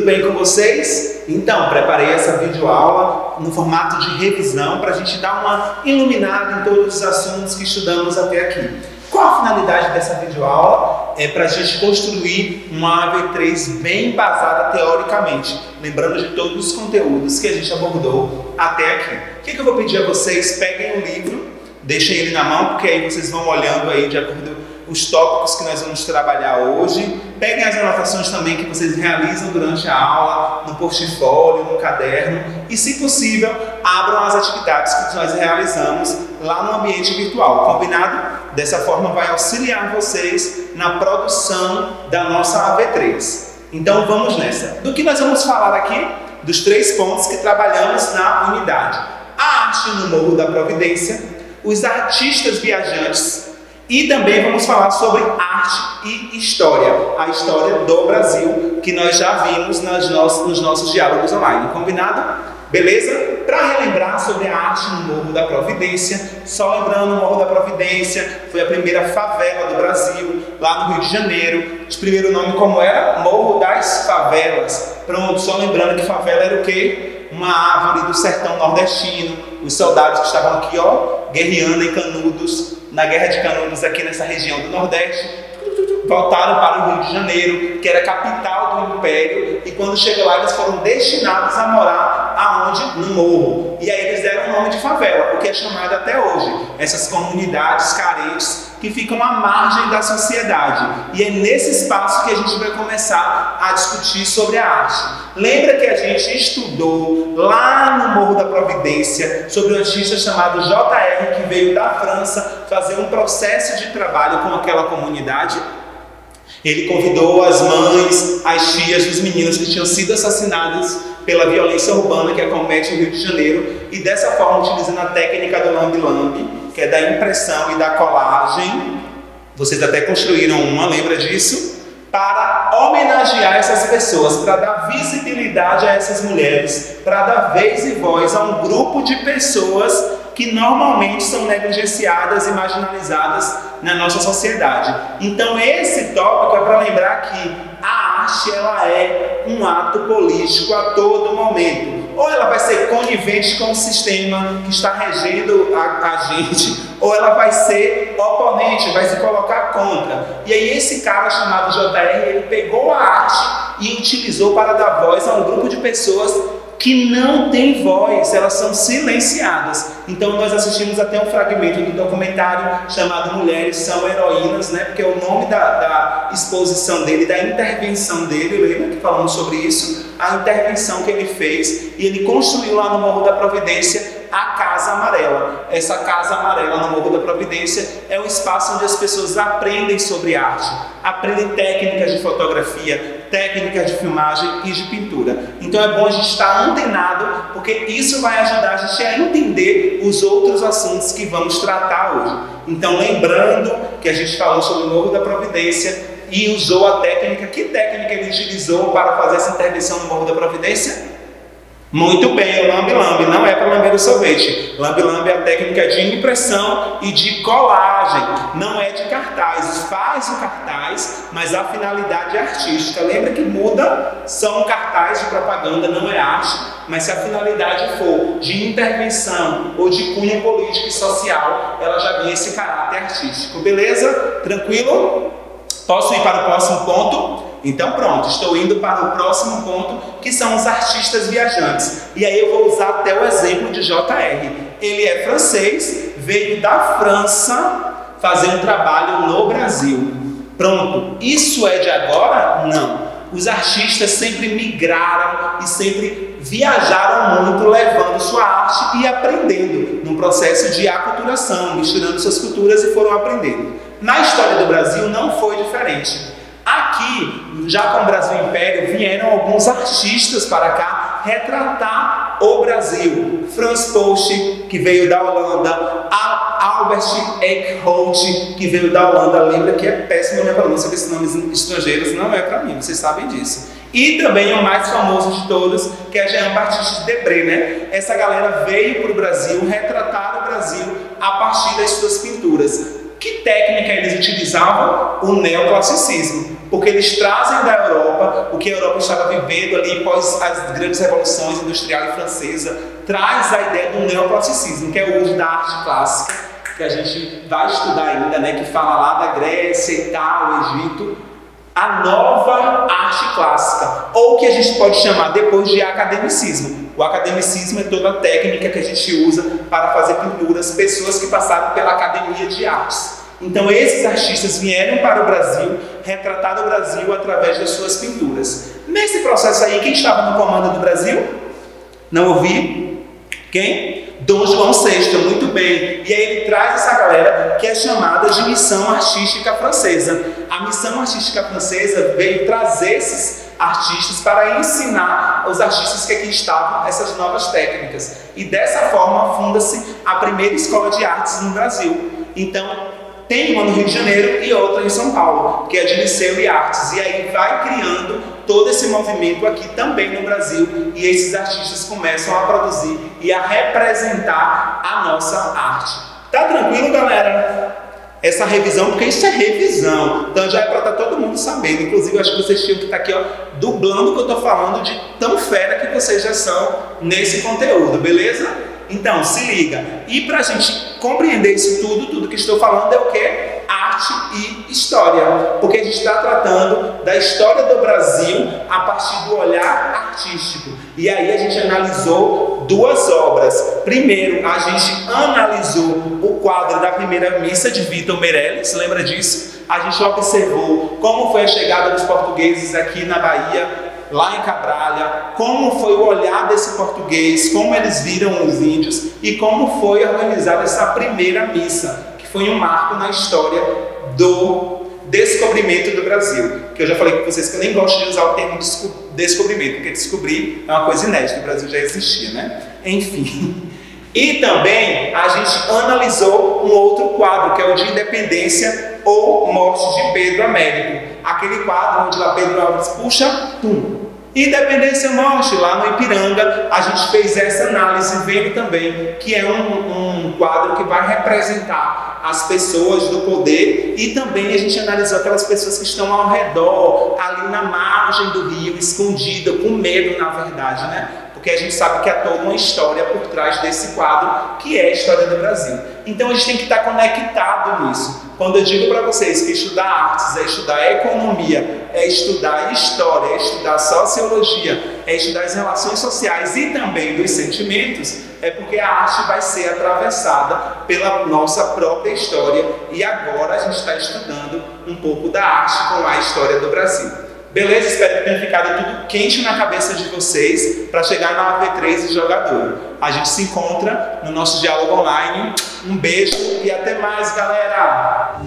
Tudo bem com vocês? Então, preparei essa videoaula no formato de revisão para a gente dar uma iluminada em todos os assuntos que estudamos até aqui. Qual a finalidade dessa videoaula? É para a gente construir uma AV3 bem embasada teoricamente, lembrando de todos os conteúdos que a gente abordou até aqui. O que eu vou pedir a vocês? Peguem o livro, deixem ele na mão, porque aí vocês vão olhando aí de acordo com os tópicos que nós vamos trabalhar hoje. Peguem as anotações também que vocês realizam durante a aula, no portfólio, no caderno e, se possível, abram as atividades que nós realizamos lá no ambiente virtual, combinado? Dessa forma vai auxiliar vocês na produção da nossa AV3. Então vamos nessa. Do que nós vamos falar aqui? Dos 3 pontos que trabalhamos na unidade: a arte no Morro da Providência, os artistas viajantes, e também vamos falar sobre arte e história, a história do Brasil, que nós já vimos nos nossos diálogos online, combinado? Beleza? Para relembrar sobre a arte no Morro da Providência, só lembrando, o Morro da Providência foi a primeira favela do Brasil, lá no Rio de Janeiro. De primeiro nome como era? Morro das Favelas. Pronto, só lembrando que favela era o quê? Uma árvore do sertão nordestino. Os soldados que estavam aqui, ó, guerreando em Canudos, na Guerra de Canudos, aqui nessa região do Nordeste, voltaram para o Rio de Janeiro, que era a capital do Império, e quando chegou lá eles foram destinados a morar aonde? No morro. E aí eles deram o nome de favela, o que é chamado até hoje, essas comunidades carentes que ficam à margem da sociedade. E é nesse espaço que a gente vai começar a discutir sobre a arte. Lembra que a gente estudou lá no Morro da Providência sobre um artista chamado J.R., que veio da França fazer um processo de trabalho com aquela comunidade? Ele convidou as mães, as filhas dos meninos que tinham sido assassinados pela violência urbana que acomete o Rio de Janeiro, e dessa forma, utilizando a técnica do lambe-lambe, que é da impressão e da colagem, vocês até construíram uma, lembra disso? Para homenagear essas pessoas, para dar visibilidade a essas mulheres, para dar vez e voz a um grupo de pessoas que normalmente são negligenciadas e marginalizadas na nossa sociedade. Então esse tópico é para lembrar que a arte ela é um ato político a todo momento. Ou ela vai ser conivente com o sistema que está regendo a gente, ou ela vai ser oponente, vai se colocar contra. E aí esse cara chamado J.R., ele pegou a arte e utilizou para dar voz a um grupo de pessoas que não tem voz, elas são silenciadas. Então nós assistimos até um fragmento do documentário chamado Mulheres São Heroínas, né? Porque é o nome da exposição dele, da intervenção dele, lembra que falamos sobre isso? A intervenção que ele fez, e ele construiu lá no Morro da Providência a Casa Amarela. Essa Casa Amarela no Morro da Providência é um espaço onde as pessoas aprendem sobre arte, aprendem técnicas de fotografia, técnicas de filmagem e de pintura. Então é bom a gente estar antenado, porque isso vai ajudar a gente a entender os outros assuntos que vamos tratar hoje. Então, lembrando que a gente falou sobre o Morro da Providência e usou a técnica. Que técnica ele utilizou para fazer essa intervenção no Morro da Providência? Muito bem, o lambe-lambe. Não é para lamber o sorvete. Lambe-lambe é a técnica de impressão e de colagem. Não é de cartaz. Faz o cartaz, mas a finalidade é artística. Lembra que muda? São cartaz de propaganda, não é arte. Mas se a finalidade for de intervenção ou de cunho político e social, ela já ganha esse caráter artístico. Beleza? Tranquilo? Posso ir para o próximo ponto? Então pronto, estou indo para o próximo ponto, que são os artistas viajantes. E aí eu vou usar até o exemplo de J.R. Ele é francês, veio da França fazer um trabalho no Brasil. Pronto, isso é de agora? Não. Os artistas sempre migraram e sempre viajaram muito, levando sua arte e aprendendo, num processo de aculturação, misturando suas culturas e foram aprendendo. Na história do Brasil não foi diferente. Aqui, já com o Brasil Império, vieram alguns artistas para cá retratar o Brasil. Franz Post, que veio da Holanda, Albert Eichholt, que veio da Holanda. Lembra que é péssima a minha pronúncia desses nomes estrangeiros, não é para mim, vocês sabem disso. E também o mais famoso de todos, que é Jean-Baptiste Debré, né? Essa galera veio para o Brasil retratar o Brasil a partir das suas pinturas. Que técnica eles utilizavam? O neoclassicismo, porque eles trazem da Europa o que a Europa estava vivendo ali após as grandes revoluções industrial e francesa, traz a ideia do neoclassicismo, que é o uso da arte clássica, que a gente vai estudar ainda, né, que fala lá da Grécia e tal, Egito, a nova arte clássica, ou que a gente pode chamar depois de academicismo. O academicismo é toda a técnica que a gente usa para fazer pinturas, pessoas que passaram pela academia de artes. Então esses artistas vieram para o Brasil, retratar o Brasil através das suas pinturas. Nesse processo aí, quem estava no comando do Brasil? Não ouvi? Quem? Dom João VI, muito bem. E aí ele traz essa galera que é chamada de Missão Artística Francesa. A Missão Artística Francesa veio trazer esses artistas para ensinar os artistas que aqui estavam essas novas técnicas. E dessa forma funda-se a primeira escola de artes no Brasil. Então, tem uma no Rio de Janeiro e outra em São Paulo, que é de Liceu e Artes. E aí vai criando todo esse movimento aqui também no Brasil, e esses artistas começam a produzir e a representar a nossa arte. Tá tranquilo, galera? Essa revisão, porque isso é revisão, então já é para estar todo mundo sabendo. Inclusive, eu acho que vocês tinham que estar aqui, ó, dublando o que eu estou falando, de tão fera que vocês já são nesse conteúdo, beleza? Então, se liga. E para a gente compreender isso tudo que estou falando é o quê? Arte e história. Porque a gente está tratando da história do Brasil a partir do olhar artístico. E aí a gente analisou duas obras. Primeiro, a gente analisou o quadro da primeira missa de Vitor Meirelles, lembra disso? A gente observou como foi a chegada dos portugueses aqui na Bahia, lá em Cabralha, como foi o olhar desse português, como eles viram os índios e como foi organizada essa primeira missa, que foi um marco na história do descobrimento do Brasil. Que eu já falei com vocês que eu nem gosto de usar o termo descobrimento, porque descobrir é uma coisa inédita, o Brasil já existia, né? Enfim. E também a gente analisou um outro quadro, que é o de Independência ou Morte de Pedro Américo. Aquele quadro onde lá Pedro Alves puxa, tum. Independência Morte, lá no Ipiranga, a gente fez essa análise, vendo também que é um quadro que vai representar as pessoas do poder, e também a gente analisou aquelas pessoas que estão ao redor, ali na margem do rio, escondida, com medo, na verdade, né? Porque a gente sabe que há toda uma história por trás desse quadro, que é a história do Brasil. Então a gente tem que estar conectado nisso. Quando eu digo para vocês que estudar artes é estudar economia, é estudar história, é estudar sociologia, é estudar as relações sociais e também dos sentimentos, é porque a arte vai ser atravessada pela nossa própria história, e agora a gente está estudando um pouco da arte com a história do Brasil. Beleza? Espero que tenha ficado tudo quente na cabeça de vocês para chegar na AV3 e jogador. A gente se encontra no nosso diálogo online. Um beijo e até mais, galera!